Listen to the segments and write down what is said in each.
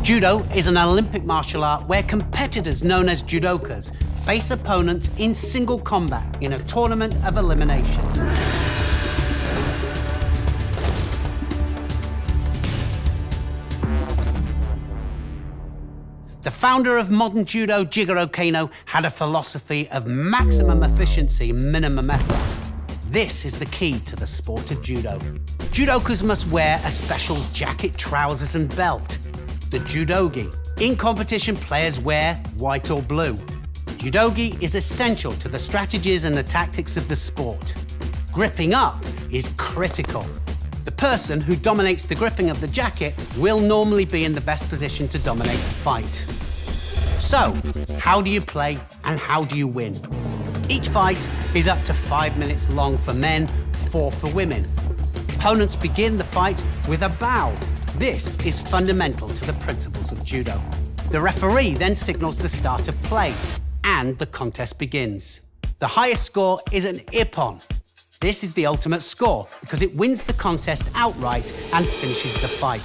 Judo is an Olympic martial art where competitors known as judokas face opponents in single combat in a tournament of elimination. The founder of modern judo, Jigoro Kano, had a philosophy of maximum efficiency, minimum effort. This is the key to the sport of judo. Judokas must wear a special jacket, trousers and belt, the judogi. In competition, players wear white or blue. Judogi is essential to the strategies and the tactics of the sport. Gripping up is critical. The person who dominates the gripping of the jacket will normally be in the best position to dominate the fight. So, how do you play and how do you win? Each fight is up to 5 minutes long for men, 4 for women. Opponents begin the fight with a bow. This is fundamental to the principles of judo. The referee then signals the start of play, and the contest begins. The highest score is an IPPON. This is the ultimate score because it wins the contest outright and finishes the fight.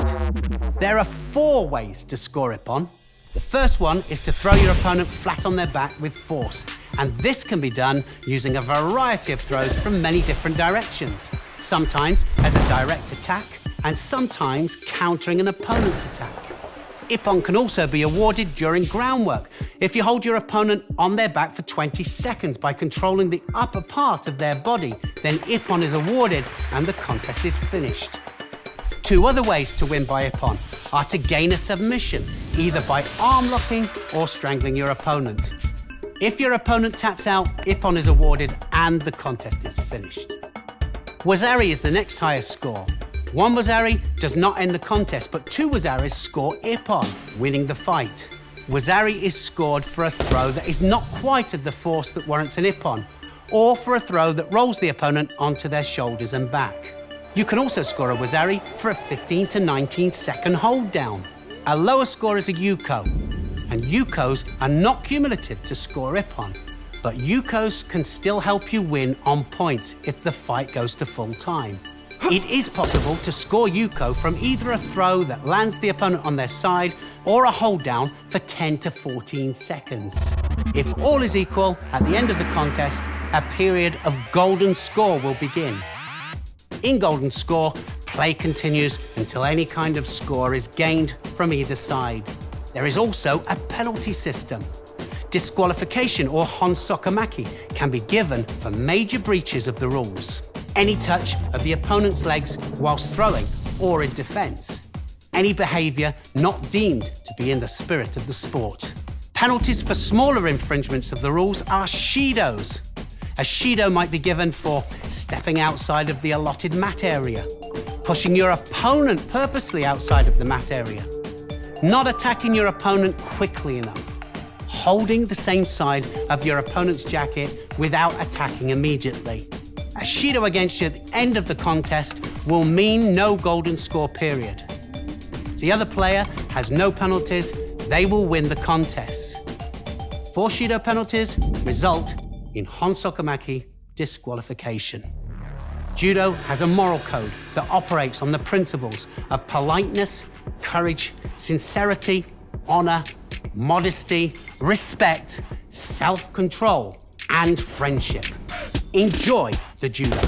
There are 4 ways to score IPPON. The first one is to throw your opponent flat on their back with force, and this can be done using a variety of throws from many different directions, sometimes as a direct attack and sometimes countering an opponent's attack. IPPON can also be awarded during groundwork. If you hold your opponent on their back for 20 seconds by controlling the upper part of their body, then IPPON is awarded and the contest is finished. 2 other ways to win by IPPON are to gain a submission, either by arm locking or strangling your opponent. If your opponent taps out, IPPON is awarded and the contest is finished. Wazari is the next highest score. 1 wazari does not end the contest, but 2 wazaris score IPPON, winning the fight. Wazari is scored for a throw that is not quite of the force that warrants an IPPON, or for a throw that rolls the opponent onto their shoulders and back. You can also score a wazari for a 15 to 19 second hold down. A lower score is a yuko, and yukos are not cumulative to score IPPON, but yukos can still help you win on points if the fight goes to full time. It is possible to score yuko from either a throw that lands the opponent on their side or a hold down for 10 to 14 seconds. If all is equal, at the end of the contest, a period of golden score will begin. In golden score, play continues until any kind of score is gained from either side. There is also a penalty system. Disqualification or HANSOKU can be given for major breaches of the rules. Any touch of the opponent's legs whilst throwing or in defence. Any behaviour not deemed to be in the spirit of the sport. Penalties for smaller infringements of the rules are shidos. A shido might be given for stepping outside of the allotted mat area, pushing your opponent purposely outside of the mat area, not attacking your opponent quickly enough, holding the same side of your opponent's jacket without attacking immediately. A shido against you at the end of the contest will mean no golden score period. If the other player has no penalties, they will win the contest. 4 shido penalties result in HANSOKU disqualification. Judo has a moral code that operates on the principles of politeness, courage, sincerity, honor, modesty, respect, self-control, and friendship. Enjoy the judo.